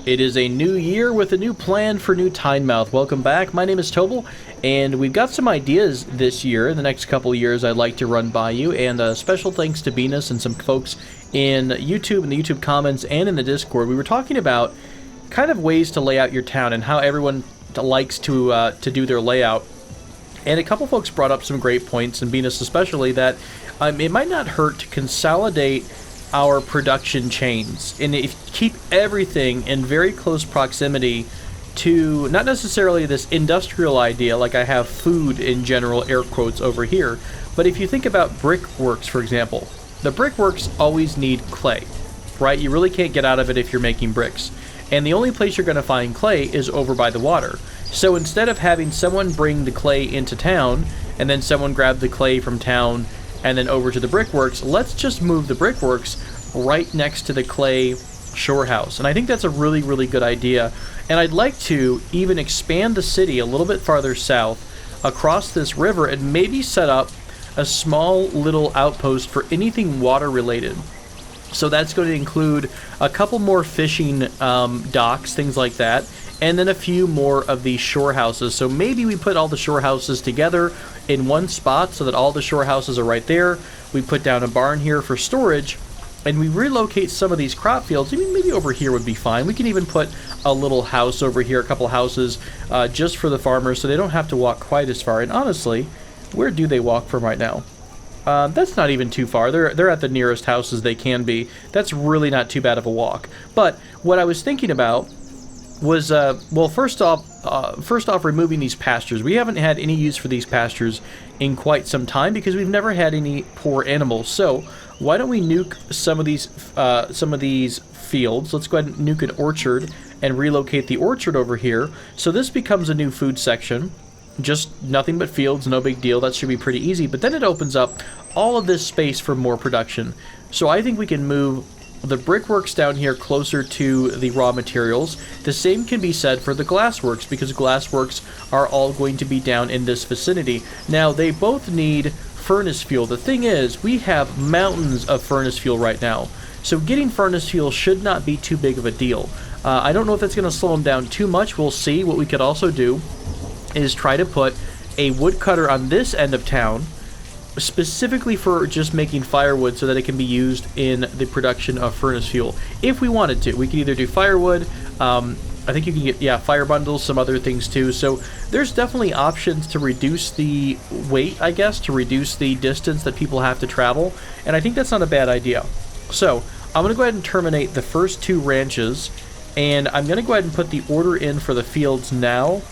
It is a new year with a new plan for New Tynemouth. Welcome back. My name is Tobal, and we've got some ideas this year. In the next couple of years, I'd like to run by you. And special thanks to Banished and some folks in YouTube, in the YouTube comments, and in the Discord. We were talking about kind of ways to lay out your town and how everyone likes to do their layout. And a couple folks brought up some great points, and Banished especially, that it might not hurt to consolidate our production chains and keep everything in very close proximity to not necessarily this industrial idea like I have food in general, air quotes, over here, but if you think about brickworks, for example, the brickworks always need clay, right? You really can't get out of it if you're making bricks, and the only place you're going to find clay is over by the water. So instead of having someone bring the clay into town and then someone grab the clay from town and then over to the brickworks, let's just move the brickworks right next to the clay shore house. And I think that's a really, really good idea. And I'd like to even expand the city a little bit farther south across this river and maybe set up a small little outpost for anything water related. So that's going to include a couple more fishing docks, things like that, and then a few more of these shore houses. So maybe we put all the shore houses together in one spot so that all the shore houses are right there. We put down a barn here for storage, and we relocate some of these crop fields. I mean, maybe over here would be fine. We can even put a little house over here, a couple houses, just for the farmers so they don't have to walk quite as far. And honestly, where do they walk from right now? That's not even too far. They're at the nearest houses they can be. That's really not too bad of a walk. But what I was thinking about was, well, first off, removing these pastures. We haven't had any use for these pastures in quite some time because we've never had any poor animals. So why don't we nuke some of these fields? Let's go ahead and nuke an orchard and relocate the orchard over here. So this becomes a new food section. Just nothing but fields, no big deal. That should be pretty easy. But then it opens up all of this space for more production. So I think we can move the brickworks down here closer to the raw materials. The same can be said for the glassworks, because glassworks are all going to be down in this vicinity. Now, they both need furnace fuel. The thing is, we have mountains of furnace fuel right now. So getting furnace fuel should not be too big of a deal. I don't know if that's going to slow them down too much. We'll see. What we could also do is try to put a woodcutter on this end of town, specifically for just making firewood so that it can be used in the production of furnace fuel. If we wanted to, we could either do firewood, I think you can get, yeah, fire bundles, some other things too. So there's definitely options to reduce the weight, I guess, to reduce the distance that people have to travel, and I think that's not a bad idea. So I'm going to go ahead and terminate the first two ranches, and I'm going to go ahead and put the order in for the fields now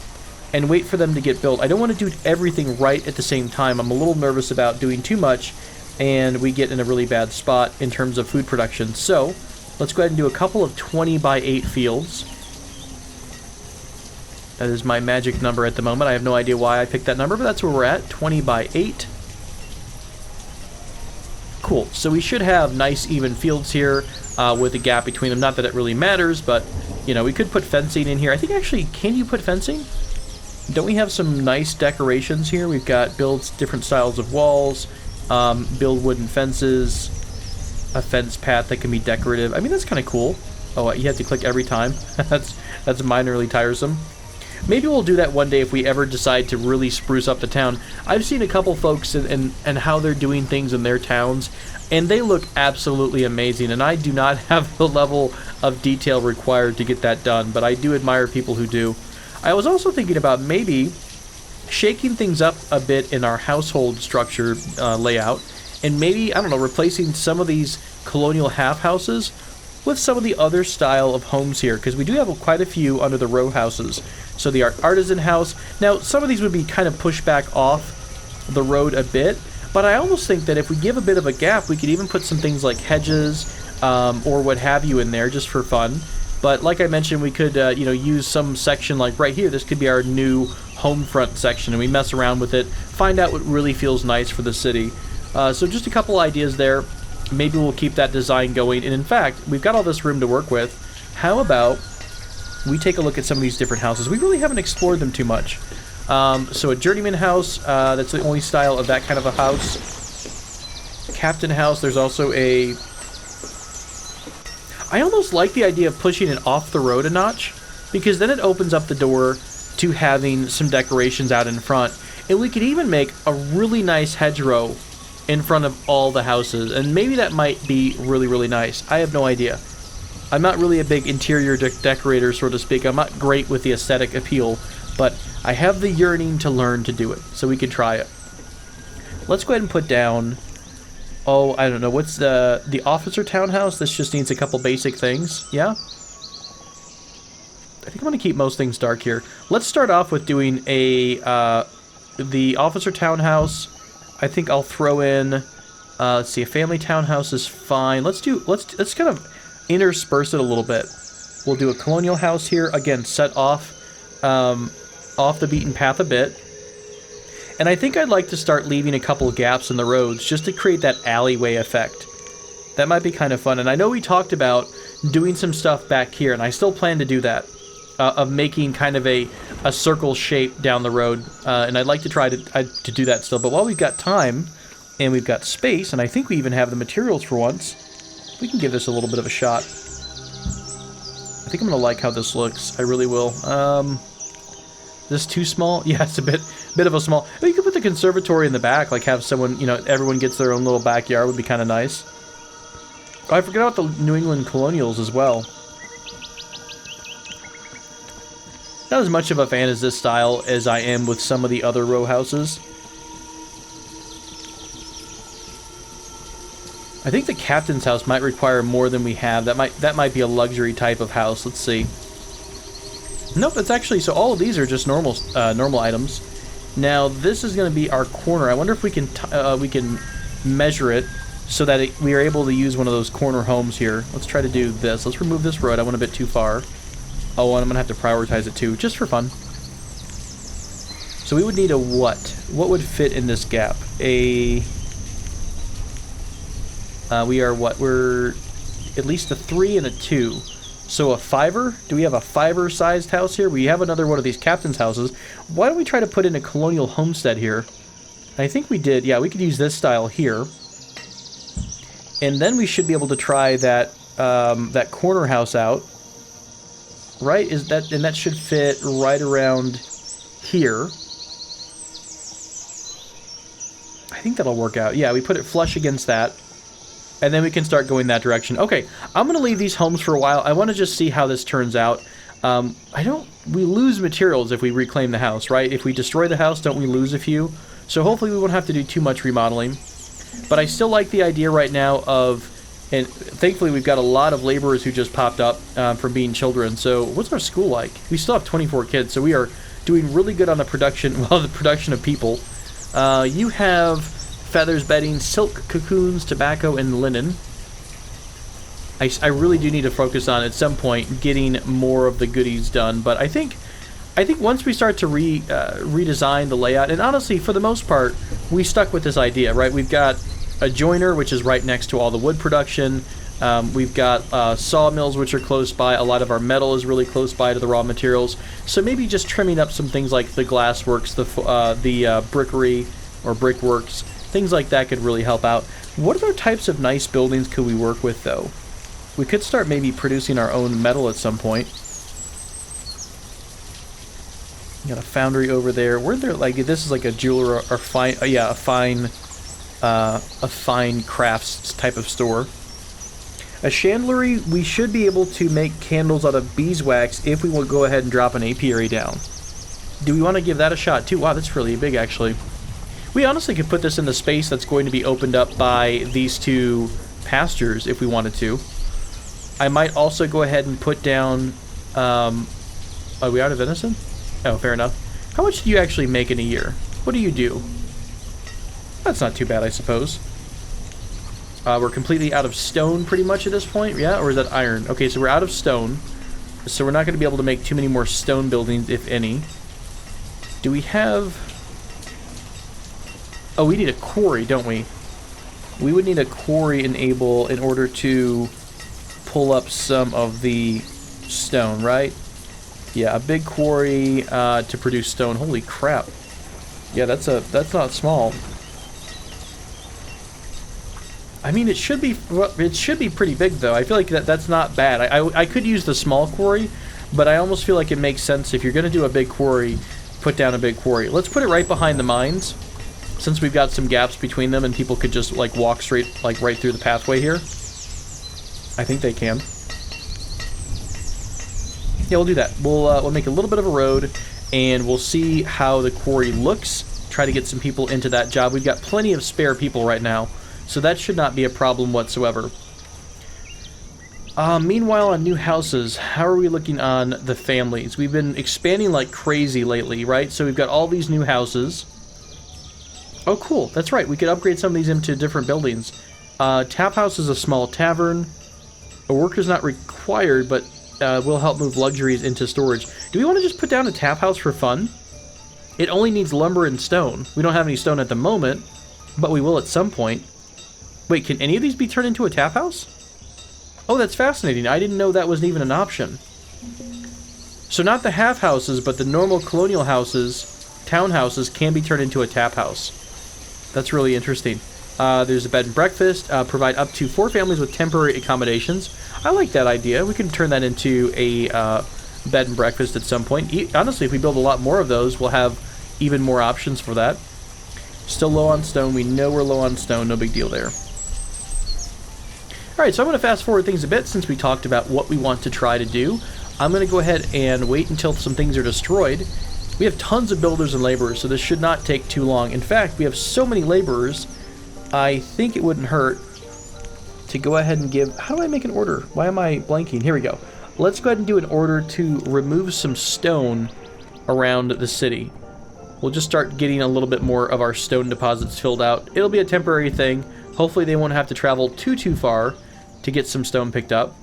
and wait for them to get built. I don't want to do everything right at the same time. I'm a little nervous about doing too much and we get in a really bad spot in terms of food production. So let's go ahead and do a couple of 20 by 8 fields. That is my magic number at the moment. I have no idea why I picked that number, but that's where we're at, 20 by 8. Cool, so we should have nice even fields here with a gap between them. Not that it really matters, but you know, we could put fencing in here. I think actually, can you put fencing? Don't we have some nice decorations here? We've got build different styles of walls, build wooden fences, a fence path that can be decorative. I mean, that's kind of cool. Oh, you have to click every time. that's minorly tiresome. Maybe we'll do that one day if we ever decide to really spruce up the town. I've seen a couple folks and how they're doing things in their towns, and they look absolutely amazing, and I do not have the level of detail required to get that done, but I do admire people who do. I was also thinking about maybe shaking things up a bit in our household structure layout, and maybe, I don't know, replacing some of these colonial half houses with some of the other style of homes here, because we do have quite a few under the row houses. So the artisan house, now some of these would be kind of pushed back off the road a bit, but I almost think that if we give a bit of a gap, we could even put some things like hedges or what have you in there just for fun. But like I mentioned, we could you know, use some section like right here. This could be our new home front section, and we mess around with it, find out what really feels nice for the city. So just a couple ideas there. Maybe we'll keep that design going. And in fact, we've got all this room to work with. How about we take a look at some of these different houses? We really haven't explored them too much. So a journeyman house, that's the only style of that kind of a house. Captain house, there's also a... I almost like the idea of pushing it off the road a notch, because then it opens up the door to having some decorations out in front. And we could even make a really nice hedgerow in front of all the houses, and maybe that might be really, really nice. I have no idea. I'm not really a big interior decorator, so to speak. I'm not great with the aesthetic appeal, but I have the yearning to learn to do it, so we can try it. Let's go ahead and put down, oh, I don't know, what's the officer townhouse? This just needs a couple basic things, yeah? I think I'm going to keep most things dark here. Let's start off with doing the officer townhouse. I think I'll throw in, let's see, a family townhouse is fine. Let's kind of intersperse it a little bit. We'll do a colonial house here, again, set off the beaten path a bit. And I think I'd like to start leaving a couple gaps in the roads just to create that alleyway effect. That might be kind of fun. And I know we talked about doing some stuff back here, and I still plan to do that, of making kind of a circle shape down the road. And I'd like to try to do that still. But while we've got time, and we've got space, and I think we even have the materials for once, we can give this a little bit of a shot. I think I'm going to like how this looks. I really will. This too small? Yeah, it's a bit of a small... Oh, you could put the conservatory in the back, like have someone, you know, everyone gets their own little backyard, would be kind of nice. Oh, I forgot about the New England colonials as well. Not as much of a fan as this style as I am with some of the other row houses. I think the captain's house might require more than we have. That might be a luxury type of house. Let's see. Nope, it's actually, so all of these are just normal items. Now this is going to be our corner. I wonder if we can measure it so that we are able to use one of those corner homes here. Let's try to do this. Let's remove this road. I went a bit too far. Oh, and I'm going to have to prioritize it too, just for fun. So we would need a what? What would fit in this gap? We are what? We're at least a 3 and a 2. So a 5er? Do we have a 5er sized house here? We have another one of these captain's houses. Why don't we try to put in a colonial homestead here? I think we did. Yeah, we could use this style here. And then we should be able to try that that corner house out. Right? And that should fit right around here. I think that'll work out. Yeah, we put it flush against that. And then we can start going that direction. Okay, I'm going to leave these homes for a while. I want to just see how this turns out. We lose materials if we reclaim the house, right? If we destroy the house, don't we lose a few? So hopefully we won't have to do too much remodeling. But I still like the idea right now of, and thankfully we've got a lot of laborers who just popped up from being children. So what's our school like? We still have 24 kids, so we are doing really good on the production, well, the production of people. You have feathers, bedding, silk, cocoons, tobacco, and linen. I really do need to focus on, at some point, getting more of the goodies done. But I think once we start to redesign the layout, and honestly, for the most part, we stuck with this idea, right? We've got a joiner, which is right next to all the wood production. We've got sawmills, which are close by. A lot of our metal is really close by to the raw materials. So maybe just trimming up some things like the glassworks, the brickery or brickworks, things like that could really help out. What other types of nice buildings could we work with, though? We could start maybe producing our own metal at some point. Got a foundry over there. Weren't there, like, this is like a jeweler or fine, yeah, a fine crafts type of store. A chandlery, we should be able to make candles out of beeswax if we will go ahead and drop an apiary down. Do we want to give that a shot too? Wow, that's really big, actually. We honestly could put this in the space that's going to be opened up by these two pastures if we wanted to. I might also go ahead and put down, are we out of venison? Oh, fair enough. How much do you actually make in a year? What do you do? That's not too bad, I suppose. We're completely out of stone pretty much at this point, yeah? Or is that iron? Okay, so we're out of stone. So we're not going to be able to make too many more stone buildings, if any. Do we have... Oh, we need a quarry, don't we? We would need a quarry in order to pull up some of the stone, right? Yeah, a big quarry to produce stone. Holy crap. Yeah, that's not small. I mean, it should be, well, it should be pretty big, though. I feel like that's not bad. I could use the small quarry, but I almost feel like it makes sense if you're going to do a big quarry, put down a big quarry. Let's put it right behind the mines, since we've got some gaps between them and people could just, like, walk straight, like, right through the pathway here. I think they can. Yeah, we'll do that. We'll make a little bit of a road, and we'll see how the quarry looks. Try to get some people into that job. We've got plenty of spare people right now, so that should not be a problem whatsoever. Meanwhile, on new houses, how are we looking on the families? We've been expanding like crazy lately, right? So we've got all these new houses. Oh, cool. That's right. We could upgrade some of these into different buildings. Tap House is a small tavern. A worker's not required, but will help move luxuries into storage. Do we want to just put down a tap house for fun? It only needs lumber and stone. We don't have any stone at the moment, but we will at some point. Wait, can any of these be turned into a tap house? Oh, that's fascinating. I didn't know that wasn't even an option. So not the half houses, but the normal colonial houses, townhouses, can be turned into a tap house. That's really interesting. There's a bed and breakfast. Provide up to 4 families with temporary accommodations. I like that idea. We can turn that into a bed and breakfast at some point. Honestly, if we build a lot more of those, we'll have even more options for that. Still low on stone. We know we're low on stone. No big deal there. Alright, so I'm going to fast forward things a bit since we talked about what we want to try to do. I'm going to go ahead and wait until some things are destroyed. We have tons of builders and laborers, so this should not take too long. In fact, we have so many laborers, I think it wouldn't hurt to go ahead and give... How do I make an order? Why am I blanking? Here we go. Let's go ahead and do an order to remove some stone around the city. We'll just start getting a little bit more of our stone deposits filled out. It'll be a temporary thing. Hopefully they won't have to travel too far to get some stone picked up,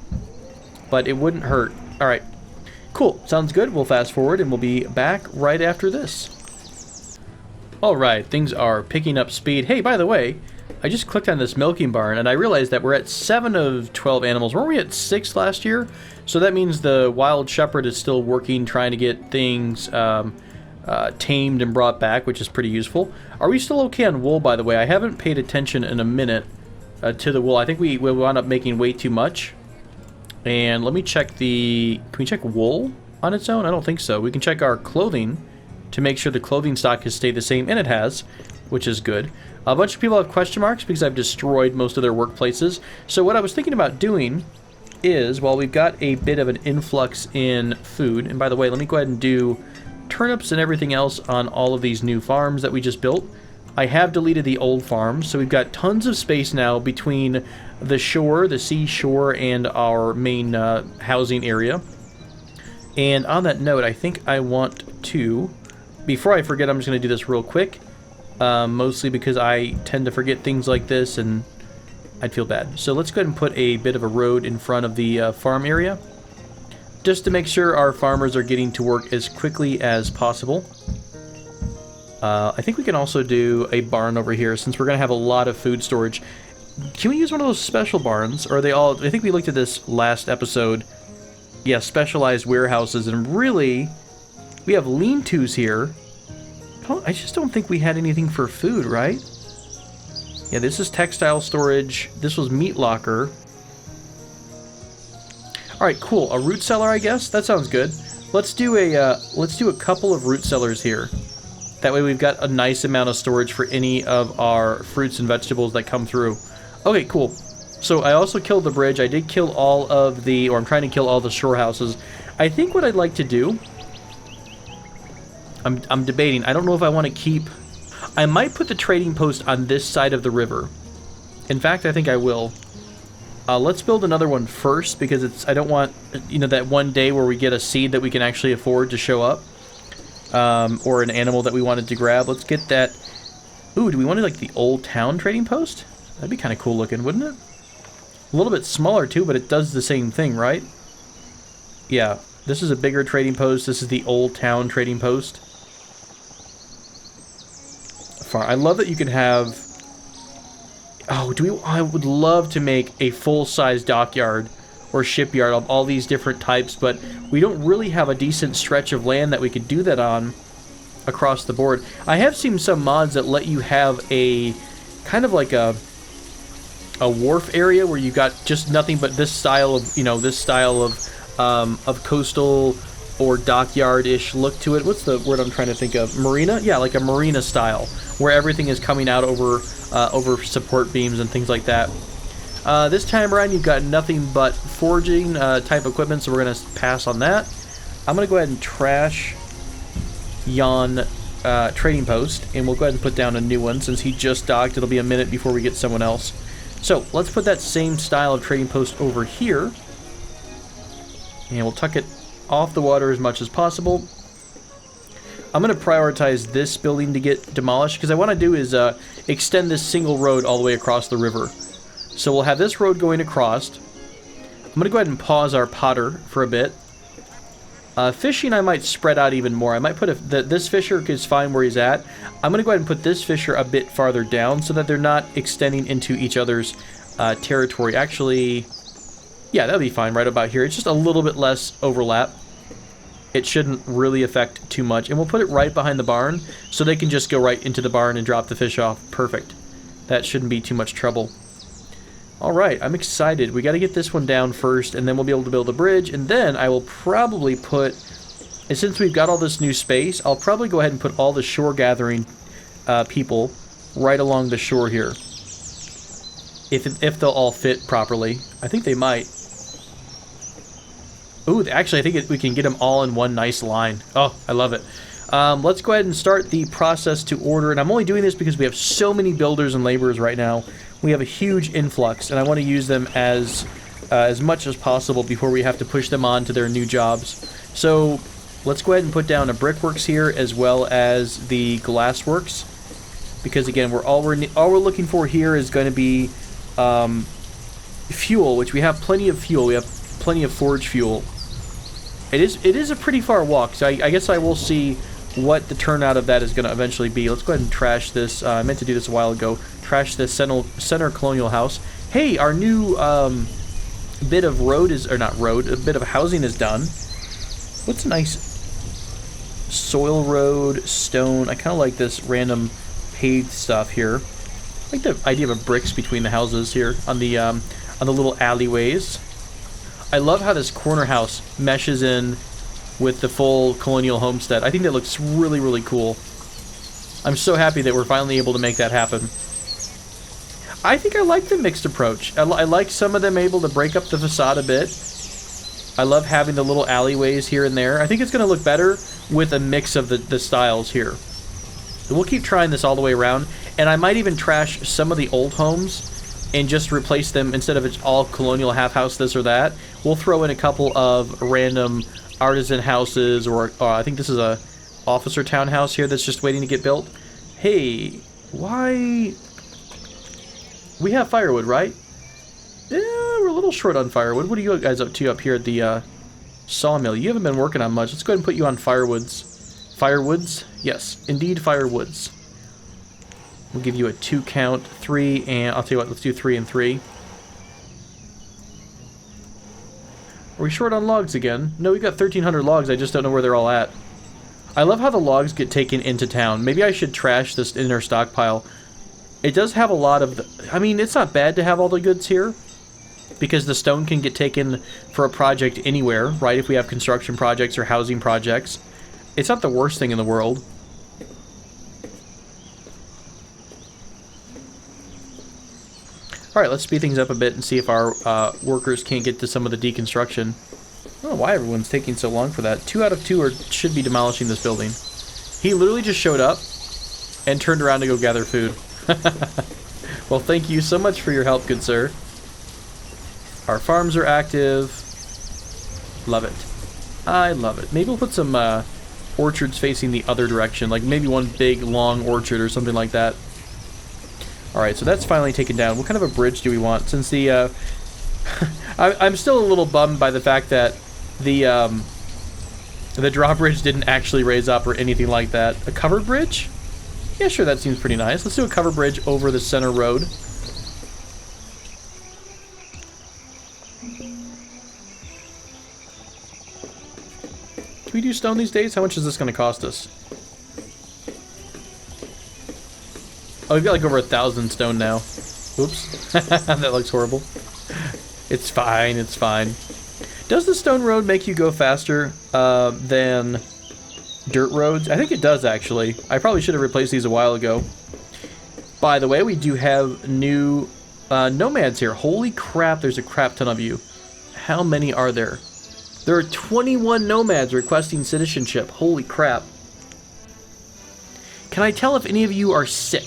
but it wouldn't hurt. Alright, cool, sounds good. We'll fast forward and we'll be back right after this. Alright, things are picking up speed. Hey, by the way, I just clicked on this milking barn and I realized that we're at 7 of 12 animals. Weren't we at 6 last year? So that means the wild shepherd is still working, trying to get things tamed and brought back, which is pretty useful. Are we still okay on wool, by the way? I haven't paid attention in a minute to the wool. I think we wound up making way too much. And let me check the... Can we check wool on its own? I don't think so. We can check our clothing to make sure the clothing stock has stayed the same, and it has, which is good. A bunch of people have question marks because I've destroyed most of their workplaces. So what I was thinking about doing is, while we've got a bit of an influx in food, and by the way, let me go ahead and do turnips and everything else on all of these new farms that we just built. I have deleted the old farms, so we've got tons of space now between the shore, the seashore, and our main housing area. And on that note, I think I want to, before I forget, I'm just going to do this real quick, mostly because I tend to forget things like this, and I'd feel bad. So let's go ahead and put a bit of a road in front of the farm area, just to make sure our farmers are getting to work as quickly as possible. I think we can also do a barn over here, since we're going to have a lot of food storage. Can we use one of those special barns? Or are they all... I think we looked at this last episode. Yeah, specialized warehouses, and really, we have lean-tos here. I just don't think we had anything for food, right? Yeah, this is textile storage. This was meat locker. Alright, cool. A root cellar, I guess? That sounds good. Let's do a couple of root cellars here. That way we've got a nice amount of storage for any of our fruits and vegetables that come through. Okay, cool. So I also killed the bridge. I did kill all of the... Or I'm trying to kill all the shore houses. I think what I'd like to do... I'm debating. I don't know if I want to keep... I might put the trading post on this side of the river. In fact, I think I will. Let's build another one first, because it's... I don't want, you know, that one day where we get a seed that we can actually afford to show up. Or an animal that we wanted to grab. Let's get that... Ooh, do we want like the old town trading post? That'd be kind of cool looking, wouldn't it? A little bit smaller too, but it does the same thing, right? Yeah, this is a bigger trading post. This is the old town trading post. I love that you can have... Oh, I would love to make a full-size dockyard or shipyard of all these different types, but we don't really have a decent stretch of land that we could do that on across the board. I have seen some mods that let you have a kind of like a a wharf area where you've got just nothing but this style of, you know, this style of coastal or dockyard-ish look to it. What's the word I'm trying to think of? Marina? Yeah, like a marina style, where everything is coming out over over support beams and things like that. This time around, you've got nothing but forging type equipment, so we're going to pass on that. I'm going to go ahead and trash Yon trading post, and we'll go ahead and put down a new one. Since he just docked, it'll be a minute before we get someone else. So let's put that same style of trading post over here, and we'll tuck it off the water as much as possible. I'm going to prioritize this building to get demolished, because I want to do is extend this single road all the way across the river. So we'll have this road going across. I'm going to go ahead and pause our potter for a bit. Fishing I might spread out even more. I might put this fisher is fine where he's at. I'm going to go ahead and put this fisher a bit farther down so that they're not extending into each other's territory. Actually, yeah, that'll be fine right about here. It's just a little bit less overlap. It shouldn't really affect too much. And we'll put it right behind the barn so they can just go right into the barn and drop the fish off. Perfect. That shouldn't be too much trouble. Alright, I'm excited. We got to get this one down first, and then we'll be able to build a bridge, and then I will probably put, and since we've got all this new space, I'll probably go ahead and put all the shore gathering people right along the shore here. If they'll all fit properly. I think they might. Ooh, actually, I think we can get them all in one nice line. Oh, I love it. Let's go ahead and start the process to order, and I'm only doing this because we have so many builders and laborers right now. We have a huge influx, and I want to use them as much as possible before we have to push them on to their new jobs. So let's go ahead and put down a brickworks here as well as the glassworks, because again, all we're looking for here is going to be fuel, which we have plenty of fuel. We have plenty of forge fuel. It is a pretty far walk, so I guess I will see what the turnout of that is going to eventually be. Let's go ahead and trash this. I meant to do this a while ago. Trash this center colonial house. Hey, our new bit of road is, or not road, a bit of housing is done. What's nice? Soil road, stone. I kind of like this random paved stuff here. I like the idea of bricks between the houses here on the little alleyways. I love how this corner house meshes in with the full colonial homestead. I think that looks really, really cool. I'm so happy that we're finally able to make that happen. I think I like the mixed approach. I like some of them able to break up the facade a bit. I love having the little alleyways here and there. I think it's going to look better with a mix of the styles here. So we'll keep trying this all the way around, and I might even trash some of the old homes and just replace them. Instead of it's all colonial, half house this or that, we'll throw in a couple of random artisan houses, or I think this is a officer townhouse here that's just waiting to get built. Hey, why? We have firewood, right? Yeah, we're a little short on firewood. What are you guys up to up here at the sawmill? You haven't been working on much. Let's go ahead and put you on firewoods. Firewoods? Yes, indeed firewoods. We'll give you a 2 count, 3, and I'll tell you what, let's do 3 and 3. Are we short on logs again? No, we've got 1,300 logs, I just don't know where they're all at. I love how the logs get taken into town. Maybe I should trash this inner stockpile. It does have a lot of... I mean, it's not bad to have all the goods here, because the stone can get taken for a project anywhere, right? If we have construction projects or housing projects. It's not the worst thing in the world. Alright, let's speed things up a bit and see if our workers can't get to some of the deconstruction. I don't know why everyone's taking so long for that. 2 out of 2 should be demolishing this building. He literally just showed up and turned around to go gather food. Well, thank you so much for your help, good sir. Our farms are active. Love it. I love it. Maybe we'll put some orchards facing the other direction, like maybe one big long orchard or something like that. Alright, so that's finally taken down. What kind of a bridge do we want? Since the I'm still a little bummed by the fact that the drawbridge didn't actually raise up or anything like that. A covered bridge? Yeah, sure, that seems pretty nice. Let's do a covered bridge over the center road. Can we do stone these days? How much is this going to cost us? Oh, we've got like over 1,000 stone now. Oops. That looks horrible. It's fine, it's fine. Does the stone road make you go faster than dirt roads? I think it does, actually. I probably should have replaced these a while ago. By the way, we do have new nomads here. Holy crap, there's a crap ton of you. How many are there? There are 21 nomads requesting citizenship. Holy crap. Can I tell if any of you are sick?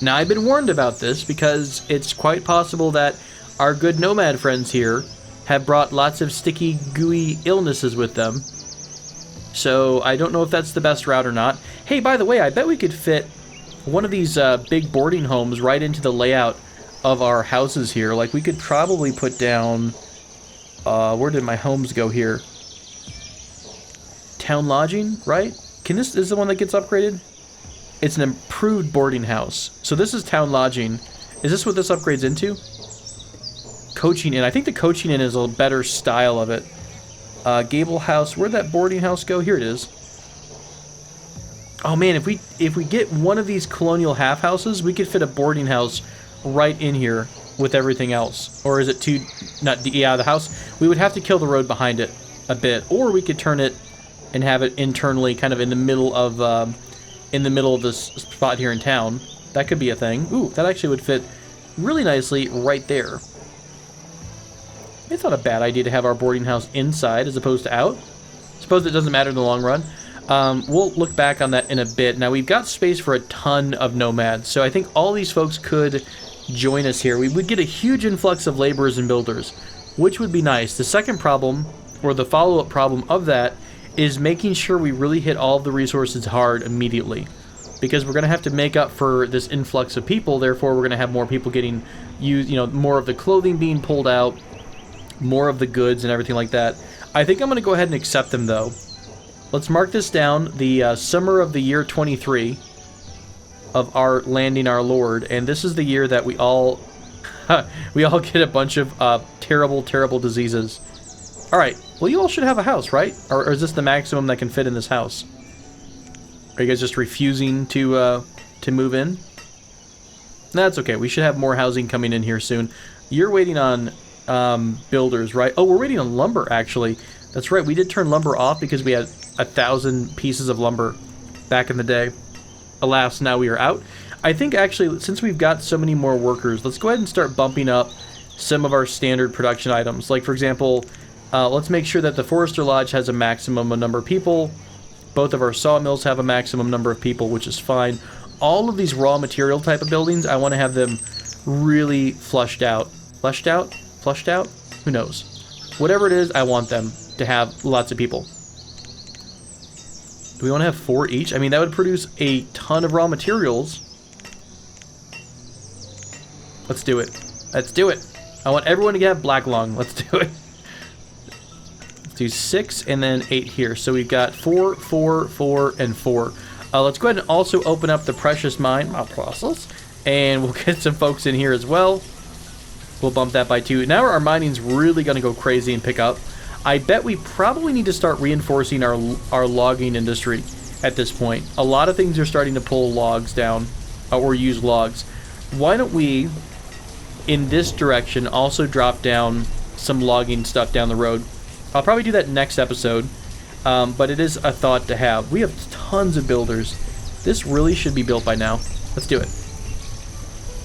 Now, I've been warned about this because it's quite possible that our good nomad friends here have brought lots of sticky, gooey illnesses with them. So I don't know if that's the best route or not. Hey, by the way, I bet we could fit one of these big boarding homes right into the layout of our houses here. Like, we could probably put down... where did my homes go here? Town lodging, right? This is the one that gets upgraded? It's an improved boarding house. So this is town lodging. Is this what this upgrades into? Coaching inn. I think the coaching inn is a better style of it. Gable house. Where'd that boarding house go? Here it is. Oh man, if we get one of these colonial half houses, we could fit a boarding house right in here with everything else. Or is it too... yeah, the house. We would have to kill the road behind it a bit. Or we could turn it and have it internally kind of in the middle of... in the middle of this spot here in town. That could be a thing. Ooh, that actually would fit really nicely right there. It's not a bad idea to have our boarding house inside as opposed to out. Suppose it doesn't matter in the long run. We'll look back on that in a bit. Now, we've got space for a ton of nomads, so I think all these folks could join us here. We would get a huge influx of laborers and builders, which would be nice. The second problem, or the follow-up problem of that, is making sure we really hit all of the resources hard immediately. Because we're going to have to make up for this influx of people, therefore we're going to have more people getting used, more of the clothing being pulled out, more of the goods and everything like that. I think I'm going to go ahead and accept them, though. Let's mark this down, the summer of the year 23 of our landing our Lord, and this is the year that we all get a bunch of terrible, terrible diseases. Alright, well, you all should have a house, right? Or is this the maximum that can fit in this house? Are you guys just refusing to move in? That's okay. We should have more housing coming in here soon. You're waiting on builders, right? Oh, we're waiting on lumber, actually. That's right. We did turn lumber off because we had 1,000 pieces of lumber back in the day. Alas, now we are out. I think, actually, since we've got so many more workers, let's go ahead and start bumping up some of our standard production items. Like, for example... let's make sure that the Forester Lodge has a maximum number of people. Both of our sawmills have a maximum number of people, which is fine. All of these raw material type of buildings, I want to have them really flushed out. Flushed out? Flushed out? Who knows? Whatever it is, I want them to have lots of people. Do we want to have 4 each? I mean, that would produce a ton of raw materials. Let's do it. Let's do it. I want everyone to get black lung. Let's do it. Do 6 and then 8 here. So we've got 4, 4, 4, and 4. Let's go ahead and also open up the precious mine process, and we'll get some folks in here as well. We'll bump that by 2. Now our mining's really going to go crazy and pick up. I bet we probably need to start reinforcing our logging industry at this point. A lot of things are starting to pull logs down or use logs. Why don't we, in this direction, also drop down some logging stuff down the road? I'll probably do that next episode, but it is a thought to have. We have tons of builders. This really should be built by now. Let's do it.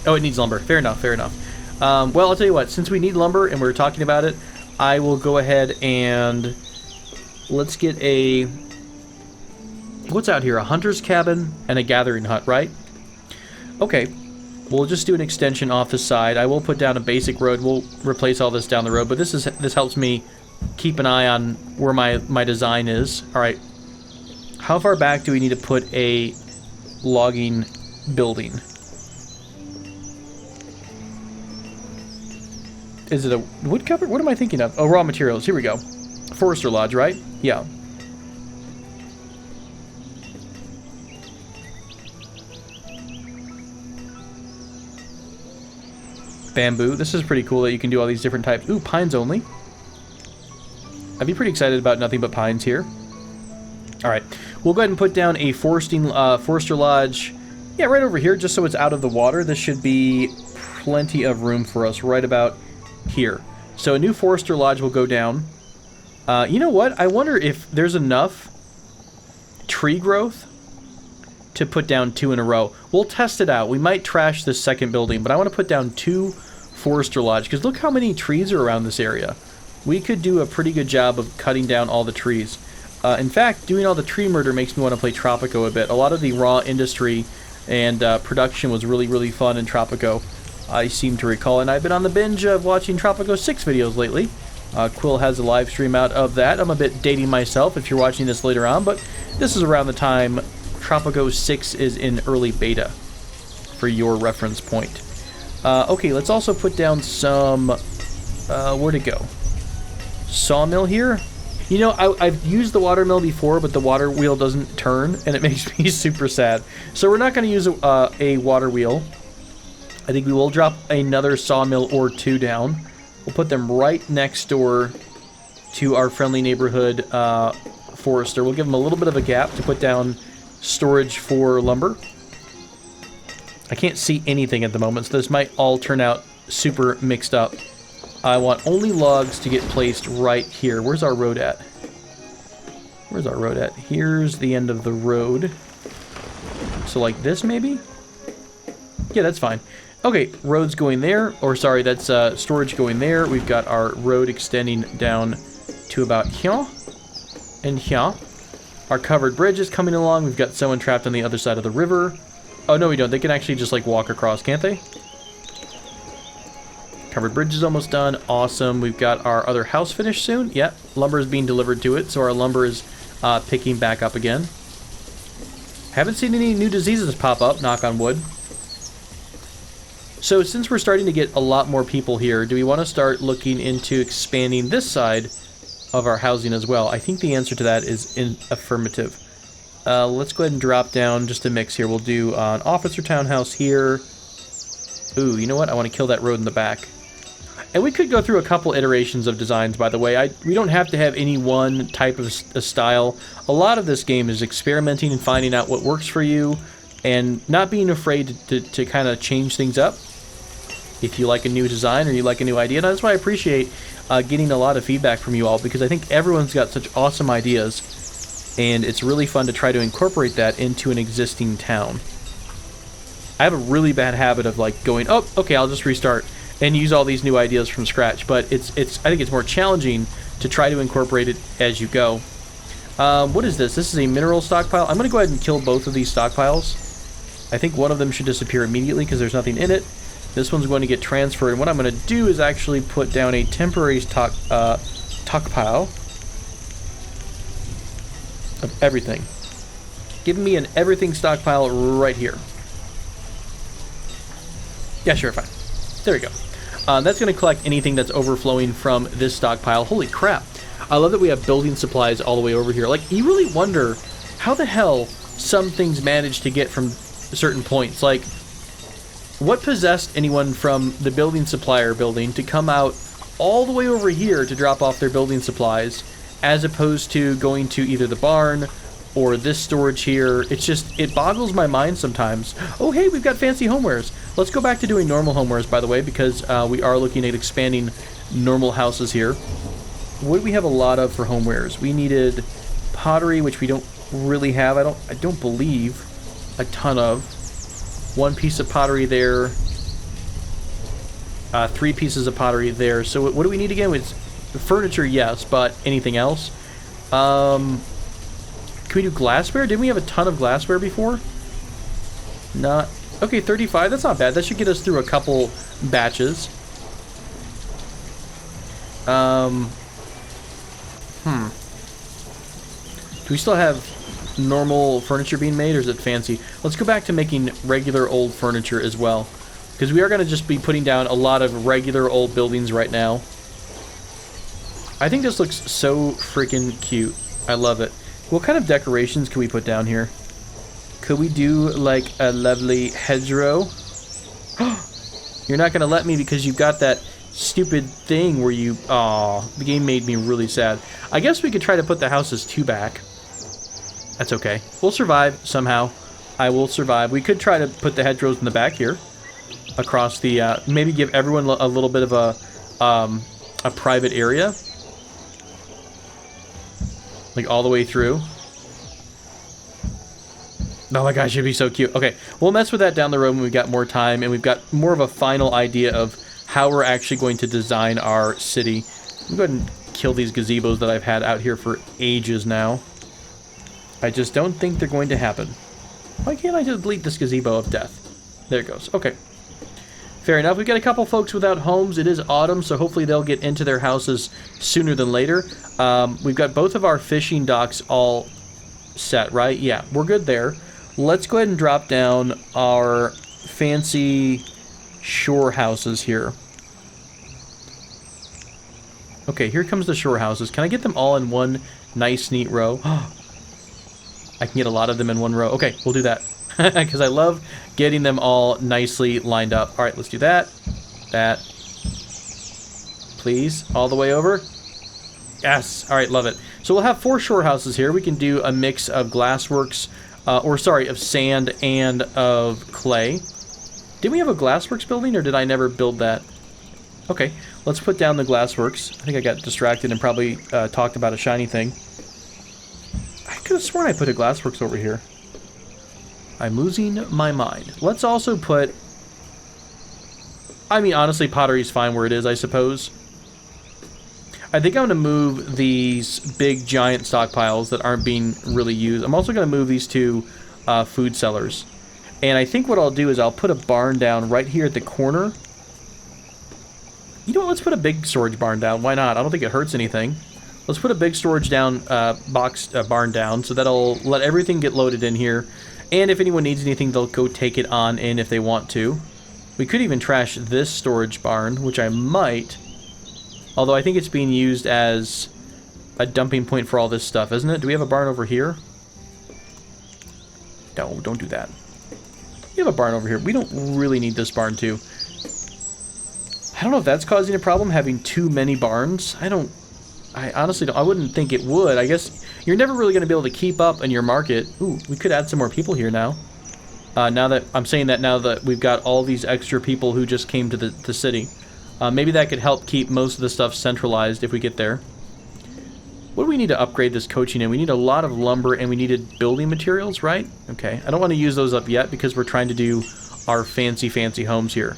Oh, it needs lumber. Fair enough, fair enough. Well, I'll tell you what. Since we need lumber and we're talking about it, I will go ahead and let's get a... What's out here? A hunter's cabin and a gathering hut, right? Okay. We'll just do an extension off the side. I will put down a basic road. We'll replace all this down the road, but this helps me keep an eye on where my design is. Alright. How far back do we need to put a logging building? Is it a wood cupboard? What am I thinking of? Oh, raw materials. Here we go. Forester Lodge, right? Yeah. Bamboo. This is pretty cool that you can do all these different types. Ooh, pines only. I'd be pretty excited about nothing but pines here. Alright, we'll go ahead and put down a Forester Lodge Yeah, right over here, just so it's out of the water. This should be plenty of room for us right about here. So a new Forester Lodge will go down. You know what? I wonder if there's enough tree growth to put down 2 in a row. We'll test it out. We might trash this second building, but I want to put down 2 Forester Lodge, because look how many trees are around this area. We could do a pretty good job of cutting down all the trees. In fact, doing all the tree murder makes me want to play Tropico a bit. A lot of the raw industry and production was really, really fun in Tropico, I seem to recall. And I've been on the binge of watching Tropico 6 videos lately. Quill has a live stream out of that. I'm a bit dating myself if you're watching this later on, but this is around the time Tropico 6 is in early beta, for your reference point. Okay, let's also put down some... where'd it go? Sawmill here? You know, I've used the water mill before, but the water wheel doesn't turn, and it makes me super sad. So we're not going to use a water wheel. I think we will drop another sawmill or 2 down. We'll put them right next door to our friendly neighborhood forester. We'll give them a little bit of a gap to put down storage for lumber. I can't see anything at the moment, so this might all turn out super mixed up. I want only logs to get placed right here. Where's our road at? Where's our road at? Here's the end of the road. So like this, maybe? Yeah, that's fine. Okay, road's going there. Or sorry, that's storage going there. We've got our road extending down to about here and here. Our covered bridge is coming along. We've got someone trapped on the other side of the river. Oh, no, we don't. They can actually just, like, walk across, can't they? Covered bridge is almost done. Awesome. We've got our other house finished soon. Yep, lumber is being delivered to it, so our lumber is picking back up again. Haven't seen any new diseases pop up, knock on wood. So since we're starting to get a lot more people here, do we want to start looking into expanding this side of our housing as well? I think the answer to that is in affirmative. Let's go ahead and drop down just a mix here. We'll do an officer townhouse here. Ooh, you know what? I want to kill that road in the back. And we could go through a couple iterations of designs, by the way. We don't have to have any one type of style. A lot of this game is experimenting and finding out what works for you and not being afraid to kind of change things up if you like a new design or you like a new idea. And that's why I appreciate getting a lot of feedback from you all, because I think everyone's got such awesome ideas, and it's really fun to try to incorporate that into an existing town. I have a really bad habit of like going, oh, okay, I'll just restart and use all these new ideas from scratch, but I think it's more challenging to try to incorporate it as you go. What is this? This is a mineral stockpile. I'm going to go ahead and kill both of these stockpiles. I think one of them should disappear immediately because there's nothing in it. This one's going to get transferred, and what I'm going to do is actually put down a temporary stockpile of everything. Give me an everything stockpile right here. Yeah, sure, fine. There we go. That's going to collect anything that's overflowing from this stockpile. Holy crap. I love that we have building supplies all the way over here. Like, you really wonder how the hell some things manage to get from certain points. Like, what possessed anyone from the building supplier building to come out all the way over here to drop off their building supplies, as opposed to going to either the barn or this storage here? It's just, it boggles my mind sometimes. Oh, hey, we've got fancy homewares. Let's go back to doing normal homewares, by the way, because we are looking at expanding normal houses here. What do we have a lot of for homewares? We needed pottery, which we don't really have. I don't believe a ton of. One piece of pottery there. 3 pieces of pottery there. So what do we need again? It's furniture, yes, but anything else? Can we do glassware? Didn't we have a ton of glassware before? Not. Okay, 35. That's not bad. That should get us through a couple batches. Do we still have normal furniture being made, or is it fancy? Let's go back to making regular old furniture as well, because we are going to just be putting down a lot of regular old buildings right now. I think this looks so freaking cute. I love it. What kind of decorations can we put down here? Could we do like a lovely hedgerow? You're not going to let me because you've got that stupid thing where you... Aw, the game made me really sad. I guess we could try to put the houses 2 back. That's okay. We'll survive somehow. I will survive. We could try to put the hedgerows in the back here. Across the, maybe give everyone a little bit of a private area. Like all the way through. Oh my gosh, it'd be so cute. Okay, we'll mess with that down the road when we've got more time and we've got more of a final idea of how we're actually going to design our city. I'm going to go ahead and kill these gazebos that I've had out here for ages now. I just don't think they're going to happen. Why can't I just delete this gazebo of death? There it goes. Okay. Fair enough. We've got a couple folks without homes. It is autumn, so hopefully they'll get into their houses sooner than later. We've got both of our fishing docks all set, right? Yeah, we're good there. Let's go ahead and drop down our fancy shore houses here. Okay, here comes the shore houses. Can I get them all in one nice, neat row? I can get a lot of them in one row. Okay, we'll do that. Because I love getting them all nicely lined up. All right, let's do that. That. Please, all the way over. Yes. All right, love it. So we'll have 4 shore houses here. We can do a mix of glassworks, of sand and of clay. Did we have a glassworks building, or did I never build that? Okay, let's put down the glassworks. I think I got distracted and probably talked about a shiny thing. I could have sworn I put a glassworks over here. I'm losing my mind. Let's also put... I mean, honestly, pottery's fine where it is, I suppose. I think I'm going to move these big, giant stockpiles that aren't being really used. I'm also going to move these 2 food cellars. And I think what I'll do is I'll put a barn down right here at the corner. You know what? Let's put a big storage barn down. Why not? I don't think it hurts anything. Let's put a big storage down barn down, so that'll let everything get loaded in here. And if anyone needs anything, they'll go take it on in if they want to. We could even trash this storage barn, which I might. Although I think it's being used as a dumping point for all this stuff, isn't it? Do we have a barn over here? No, don't do that. We have a barn over here. We don't really need this barn, too. I don't know if that's causing a problem, having too many barns. I honestly don't. I wouldn't think it would. I guess you're never really going to be able to keep up in your market. Ooh, we could add some more people here now. Now that I'm saying that, now that we've got all these extra people who just came to the city, maybe that could help keep most of the stuff centralized if we get there. What do we need to upgrade this coaching in? We need a lot of lumber and we needed building materials, right? Okay, I don't want to use those up yet because we're trying to do our fancy homes here.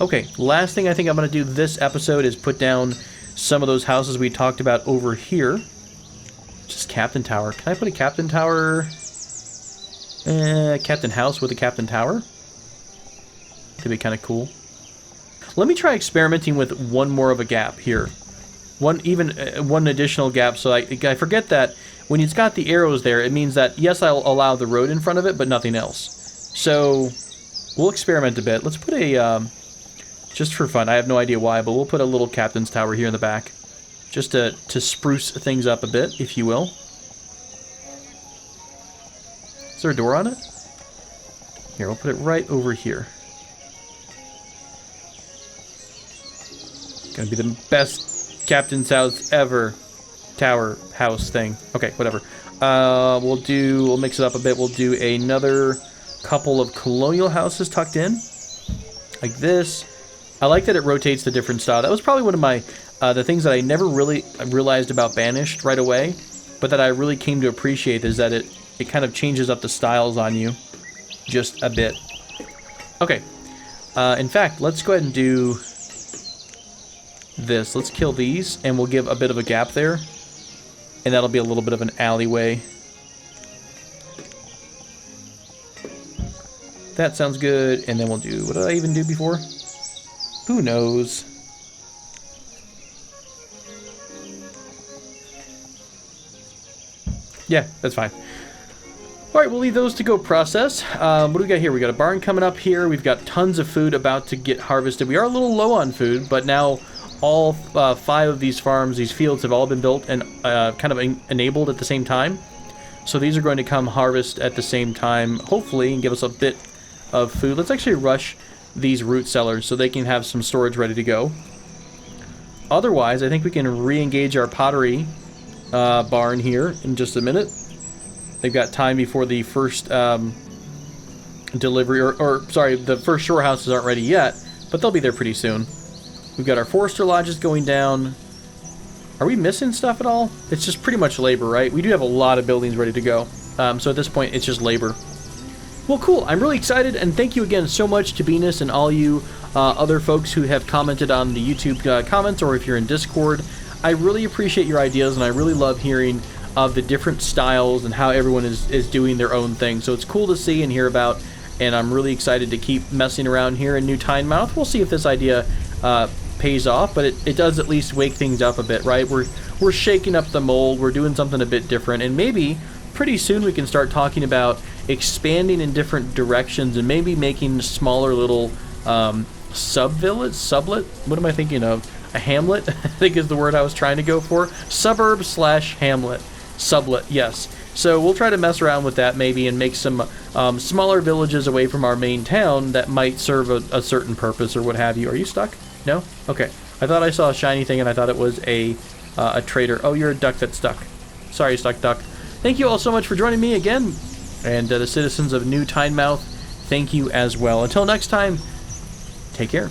Okay, last thing I think I'm going to do this episode is put down some of those houses we talked about over here. Just Captain Tower. Can I put a Captain Tower? Captain House with a Captain Tower? That'd be kind of cool. Let me try experimenting with one more of a gap here. One additional gap, so I forget that when it's got the arrows there, it means that, yes, I'll allow the road in front of it, but nothing else. So, we'll experiment a bit. Let's put a, just for fun, I have no idea why, but we'll put a little Captain's Tower here in the back. Just to spruce things up a bit, if you will. Is there a door on it? Here, we'll put it right over here. Gonna be the best Captain's House ever. Tower house thing. Okay, whatever. We'll mix it up a bit. We'll do another couple of colonial houses tucked in. Like this. I like that it rotates the different style. That was probably one of my, the things that I never really realized about Banished right away, but that I really came to appreciate is that it kind of changes up the styles on you just a bit. Okay. In fact, let's go ahead and do this. Let's kill these, and we'll give a bit of a gap there. And that'll be a little bit of an alleyway. That sounds good. And then we'll do, what did I even do before? Who knows? Yeah, that's fine. Alright, we'll leave those to go process. What do we got here? We got a barn coming up here. We've got tons of food about to get harvested. We are a little low on food, but now all 5 of these farms, these fields, have all been built and kind of enabled at the same time. So these are going to come harvest at the same time, hopefully, and give us a bit of food. Let's actually rush these root cellars so they can have some storage ready to go. Otherwise, I think we can re-engage our pottery barn here in just a minute. They've got time before the first delivery, or sorry, the first shore houses aren't ready yet, but they'll be there pretty soon. We've got our forester lodges going down. Are we missing stuff at all? It's just pretty much labor, right? We do have a lot of buildings ready to go. So at this point, it's just labor. Well, cool. I'm really excited, and thank you again so much to Venus and all you other folks who have commented on the YouTube comments, or if you're in Discord. I really appreciate your ideas, and I really love hearing of the different styles and how everyone is doing their own thing. So it's cool to see and hear about, and I'm really excited to keep messing around here in New Tynemouth. We'll see if this idea pays off, but it does at least wake things up a bit, right? We're shaking up the mold, we're doing something a bit different, and maybe pretty soon we can start talking about expanding in different directions and maybe making smaller little sublet, what am I thinking of? A hamlet, I think is the word I was trying to go for. Suburb slash hamlet. Sublet, yes. So we'll try to mess around with that maybe and make some smaller villages away from our main town that might serve a certain purpose or what have you. Are you stuck? No? Okay. I thought I saw a shiny thing and I thought it was a trader. Oh, you're a duck that's stuck. Sorry, stuck duck. Thank you all so much for joining me again. And the citizens of New Tynemouth, thank you as well. Until next time, take care.